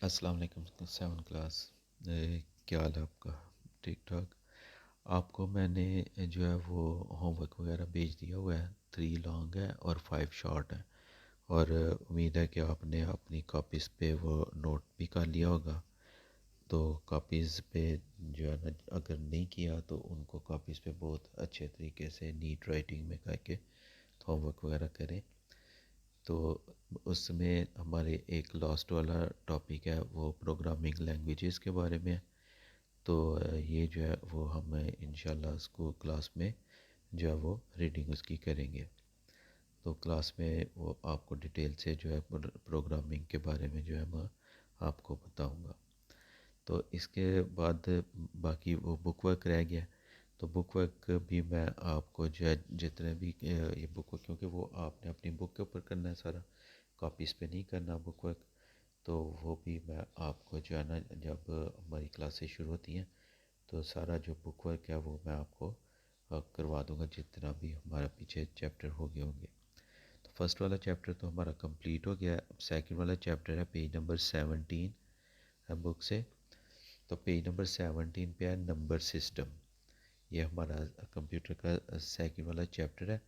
अस्सलाम वालेकुम 7 क्लास। क्या हाल है आपका? ठीक ठाक। आपको मैंने जो है वो होमवर्क वगैरह भेज दिया हुआ है। 3 लॉन्ग है और 5 शॉर्ट है। और उम्मीद है कि आपने अपनी कॉपीज़ पे वो नोट भी कर लिया होगा। तो कॉपीज़ पे जो है ना, अगर नहीं किया तो उनको कॉपीज़ पे बहुत अच्छे तरीके से नीट राइटिंग में करके होमवर्क वगैरह करें। तो उसमें हमारे एक लास्ट वाला टॉपिक है, वो प्रोग्रामिंग लैंग्वेजेस के बारे में है। तो ये जो है वो हम इंशाल्लाह स्कूल क्लास में जो है वो रीडिंग उसकी करेंगे। तो क्लास में वो आपको डिटेल से जो है प्रोग्रामिंग के बारे में जो है मैं आपको बताऊंगा। तो इसके बाद बाकी वो बुक वर्क रह गया। तो बुक वर्क भी मैं आपको जो है जितने भी ये बुक वर्क, क्योंकि वो आपने अपनी बुक के ऊपर करना है सारा, कॉपीज़ पे नहीं करना बुक वर्क। तो वो भी मैं आपको जो है ना, जब हमारी क्लासेस शुरू होती हैं तो सारा जो बुक वर्क है वो मैं आपको करवा दूंगा, जितना भी हमारा पीछे चैप्टर हो गए होंगे। तो फर्स्ट वाला चैप्टर तो हमारा कंप्लीट हो गया है। अब सेकंड वाला चैप्टर है पेज नंबर 17 है बुक से। तो पेज नंबर 17 पे है नंबर सिस्टम। ये हमारा कंप्यूटर का सेकंड वाला चैप्टर है।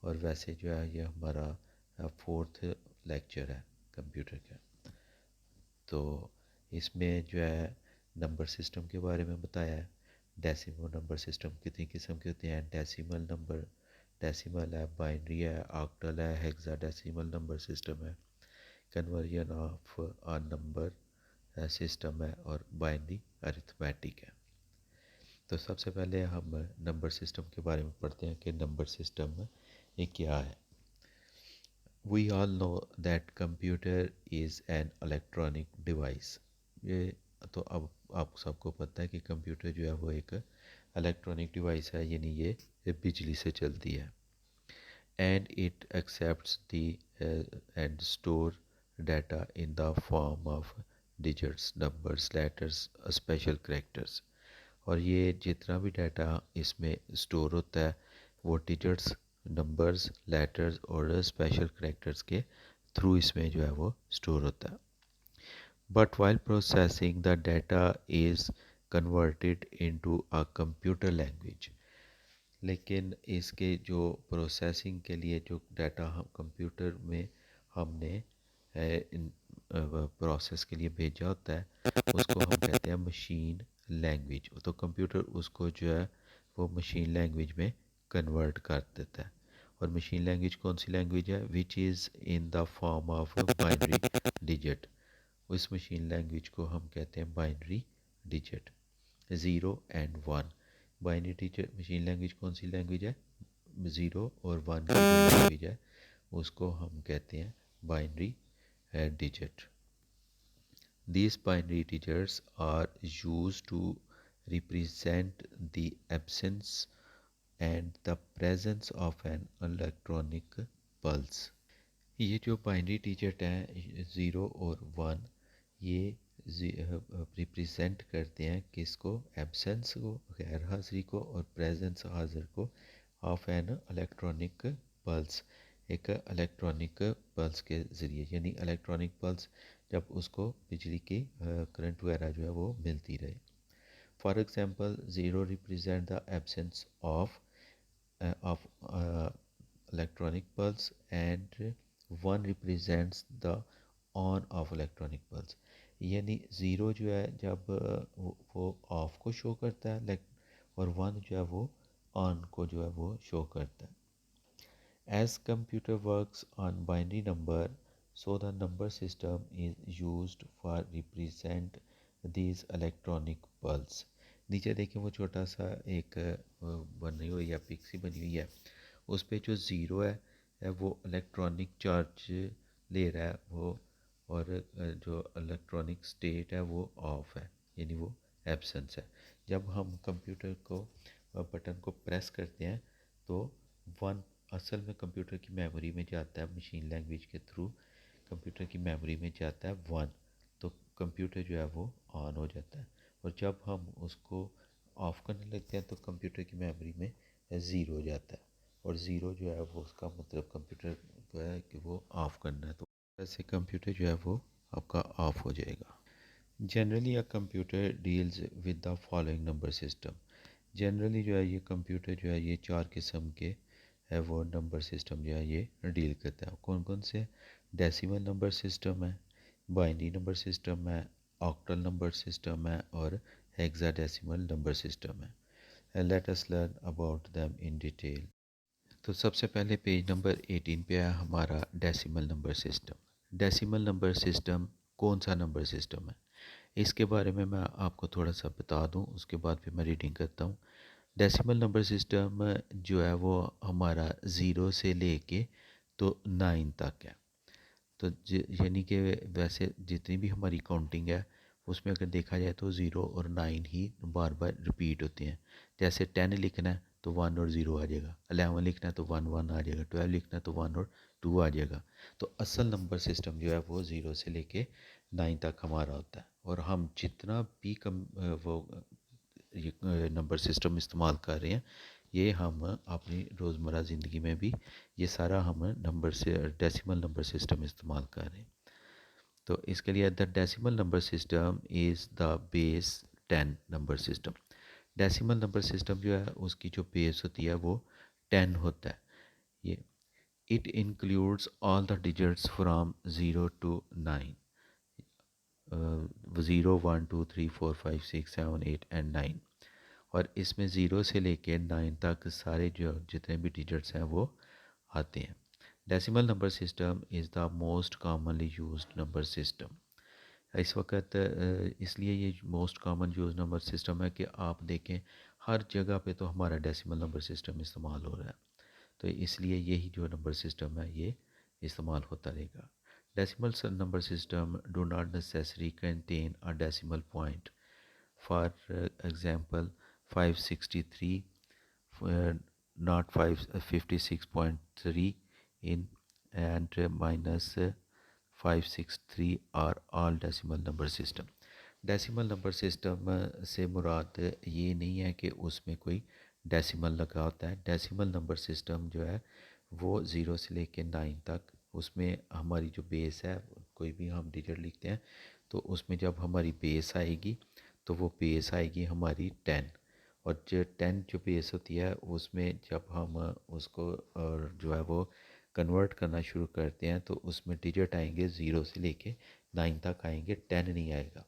और वैसे जो है ये हमारा फोर्थ लेक्चर है कंप्यूटर का। तो इसमें जो है नंबर सिस्टम के बारे में बताया है। डेसिमल नंबर सिस्टम कितनी किस्म के होते हैं? डेसिमल है, बाइनरी है, ऑक्टल है, हेक्साडेसिमल नंबर सिस्टम है, conversion of a number system है, और बाइनरी अरिथमेटिक है। तो सबसे पहले हम नंबर सिस्टम के बारे में पढ़ते हैं कि नंबर सिस्टम ये क्या है। We all know that computer is an electronic device। ये तो अब आप सबको पता है कि कंप्यूटर जो है वो एक इलेक्ट्रॉनिक डिवाइस है, यानी ये बिजली से चलती है। And it accepts the and store data in the form of digits, numbers, letters, special characters। और ये जितना भी डाटा इसमें स्टोर होता है वो डिजिट्स, नंबर्स, लेटर्स और स्पेशल करेक्टर्स के थ्रू इसमें जो है वो स्टोर होता है। But while processing the data is converted into a computer language. लेकिन इसके जो प्रोसेसिंग के लिए जो डाटा हम कंप्यूटर में हमने प्रोसेस के लिए भेजा होता है उसको हम कहते हैं मशीन लैंग्वेज। तो कंप्यूटर उसको जो है वो मशीन लैंग्वेज में कन्वर्ट कर देता है। और मशीन लैंग्वेज कौन सी लैंग्वेज है? Which is in the form of binary digit. उस मशीन लैंग्वेज को हम कहते हैं बाइनरी डिजिट, 0 और 1। बाइनरी डिजिट मशीन लैंग्वेज कौन सी लैंग्वेज है? 0 और 1 की जो लैंग्वेज है उसको हम कहते हैं binary digit। These binary digits are used to represent the absence and the presence of an electronic pulse। ये जो बाइनरी डिजिट हैं 0 और 1, ये रिप्रेजेंट करते हैं किसको? एब्सेंस को, गैर हाजिरी को, और प्रेजेंस हाजिर को ऑफ एन इलेक्ट्रॉनिक पल्स। एक इलेक्ट्रॉनिक पल्स के ज़रिए, यानी इलेक्ट्रॉनिक पल्स जब उसको बिजली की करंट वगैरह जो है वो मिलती रहे। For example 0 represent the absence of electronic pulse and 1 represents the on of electronic pulse। यानी 0 जो है जब वो ऑफ को शो करता है, और 1 जो है वो ऑन को जो है वो शो करता है। As computer works on binary number, so the number system is used for represent these electronic pulse। नीचे देखिए वो छोटा सा एक बनी हुई है, पिक्सी बनी हुई है। उस पे जो ज़ीरो है वो इलेक्ट्रॉनिक चार्ज ले रहा है वो, और जो इलेक्ट्रॉनिक स्टेट है वो ऑफ है, यानी वो एब्सेंस है। जब हम कंप्यूटर को बटन को प्रेस करते हैं तो 1 असल में कंप्यूटर की मेमोरी में जाता है, मशीन लैंग्वेज के थ्रू कंप्यूटर की मेमोरी में जाता है 1। तो कंप्यूटर जो है वो ऑन हो जाता है। और जब हम उसको ऑफ़ करने लगते हैं तो कंप्यूटर की मेमोरी में ज़ीरो हो जाता है। और ज़ीरो जो है वो उसका मतलब कंप्यूटर को है कि वो ऑफ़ करना है। तो ऐसे कंप्यूटर जो है वो आपका ऑफ़ हो जाएगा। Generally a computer deals with the following number system. Generally जो है ये कंप्यूटर जो है ये चार किस्म के है वो नंबर सिस्टम जो है ये डील करता है। कौन कौन से? डेसिमल नंबर सिस्टम है, बाइनरी नंबर सिस्टम है, ऑक्टल नंबर सिस्टम है और हेक्साडेसिमल नंबर सिस्टम है। Let us learn about them in detail. तो सबसे पहले पेज नंबर 18 पे है हमारा decimal number system. Decimal number system कौन सा नंबर सिस्टम है, इसके बारे में मैं आपको थोड़ा सा बता दूं, उसके बाद फिर मैं रीडिंग करता हूँ। डेसिमल नंबर सिस्टम जो है वो हमारा ज़ीरो से लेके तो 9 तक है। तो यानी कि वैसे जितनी भी हमारी काउंटिंग है उसमें अगर देखा जाए तो ज़ीरो और 9 ही बार बार रिपीट होते हैं। जैसे 10 लिखना है तो 1 और ज़ीरो आ जाएगा, 11 लिखना है तो 1 1 आ जाएगा, 12 लिखना है तो 1 और 2 आ जाएगा। तो असल नंबर सिस्टम जो है वो ज़ीरो से लेके 9 तक हमारा होता है। और हम जितना भी वो ये नंबर सिस्टम इस्तेमाल कर रहे हैं ये हम अपनी रोज़मर्रा ज़िंदगी में भी ये सारा हम नंबर से डेसिमल नंबर सिस्टम इस्तेमाल कर रहे हैं। तो इसके लिए the decimal number system is the base 10 number system. Decimal number system जो है उसकी जो बेस होती है वो 10 होता है। ये it includes all the digits from 0 to 9, 0 1 2 3 4 5 6 7 8 and 9। और इसमें ज़ीरो से लेके 9 तक सारे जो जितने भी डिजिट्स हैं वो आते हैं। Decimal number system is the most commonly used number system. इस वक्त इसलिए ये most common use number system है कि आप देखें हर जगह पे तो हमारा डेसिमल नंबर सिस्टम इस्तेमाल हो रहा है। तो इसलिए यही जो नंबर सिस्टम है ये इस्तेमाल होता रहेगा। Decimal number system do not necessary contain a decimal point. For example 563 not 556.3 in and minus 563 are all decimal number system। Decimal number system से मुराद ये नहीं है कि उसमें कोई डेसिमल लगा होता है। डेसिमल नंबर सिस्टम जो है वो ज़ीरो से लेके 9 तक उसमें हमारी जो बेस है कोई भी हम डिजिट लिखते हैं तो उसमें जब हमारी बेस आएगी तो वो बेस आएगी हमारी 10। और जो 10 जो बेस होती है उसमें जब हम उसको और जो है वो कन्वर्ट करना शुरू करते हैं तो उसमें डिजिट आएंगे ज़ीरो से लेके 9 तक आएंगे, 10 नहीं आएगा।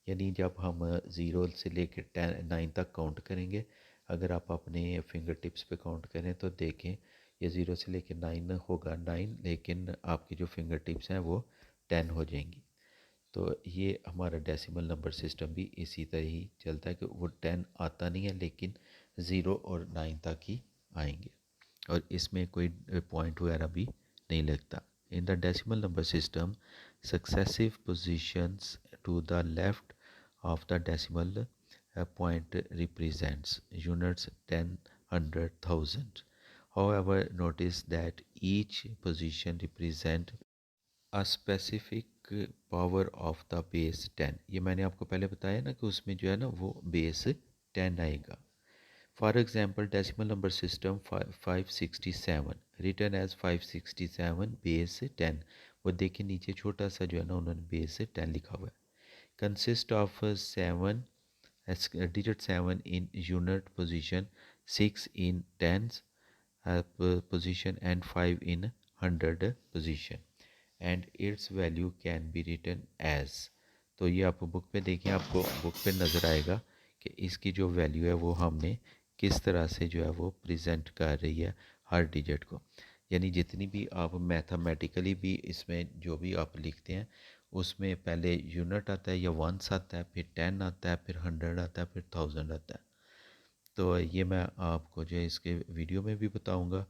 यानी जब हम ज़ीरो से लेके 9 तक काउंट करेंगे, अगर आप अपने फिंगर टिप्स पे काउंट करें तो देखें ये ज़ीरो से लेके 9 होगा 9, लेकिन आपकी जो फिंगर टिप्स हैं वो 10 हो जाएंगी। तो ये हमारा डेसिमल नंबर सिस्टम भी इसी तरह ही चलता है कि वो 10 आता नहीं है लेकिन ज़ीरो और 9 तक ही आएंगे और इसमें कोई पॉइंट वगैरह भी नहीं लगता। In the decimal number system successive positions to the left of the decimal point represents units 10, 100, 1000. However, notice that each position represent a specific power of the base 10। ये मैंने आपको पहले बताया ना कि उसमें जो है ना वो बेस 10 आएगा। For example decimal number system 567 written as 567 base 10। वो देखिए नीचे छोटा सा जो है ना उन्होंने बेस 10 लिखा हुआ है। Consist of 7 digit 7 in unit position, 6 in tens position and 5 in hundred position and its value can be written as। तो ये आप बुक पे देखें, आपको बुक पे नज़र आएगा कि इसकी जो वैल्यू है वो हमने किस तरह से जो है वो प्रेजेंट कर रही है हर डिजिट को। यानी जितनी भी आप मैथमेटिकली भी इसमें जो भी आप लिखते हैं उसमें पहले यूनिट आता है या वंस आता है, फिर 10 आता है, फिर 100 आता है, फिर 1000 आता है। तो ये मैं आपको जो है इसके वीडियो में भी बताऊंगा,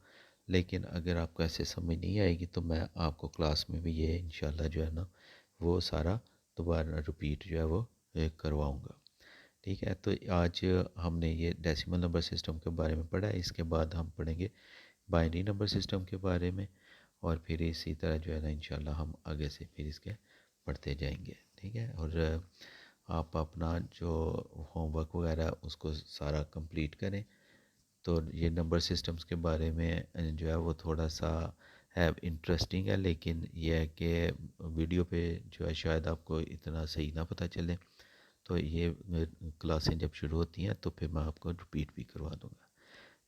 लेकिन अगर आपको ऐसे समझ नहीं आएगी तो मैं आपको क्लास में भी ये इंशाल्लाह जो है ना वो सारा दोबारा रिपीट जो है वो करवाऊंगा। ठीक है, तो आज हमने ये डेसिमल नंबर सिस्टम के बारे में पढ़ा है। इसके बाद हम पढ़ेंगे बाइनरी नंबर सिस्टम के बारे में और फिर इसी तरह जो है ना इंशाल्लाह हम आगे से फिर इसके पढ़ते जाएंगे। ठीक है, और आप अपना जो होमवर्क वगैरह उसको सारा कंप्लीट करें। तो ये नंबर सिस्टम्स के बारे में जो है वो थोड़ा सा है, इंटरेस्टिंग है, लेकिन यह है कि वीडियो पे जो है शायद आपको इतना सही ना पता चले। तो ये क्लासें जब शुरू होती हैं तो फिर मैं आपको रिपीट भी करवा दूँगा।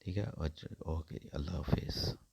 ठीक है, अच्छा, ओके, अल्लाह हाफिज़।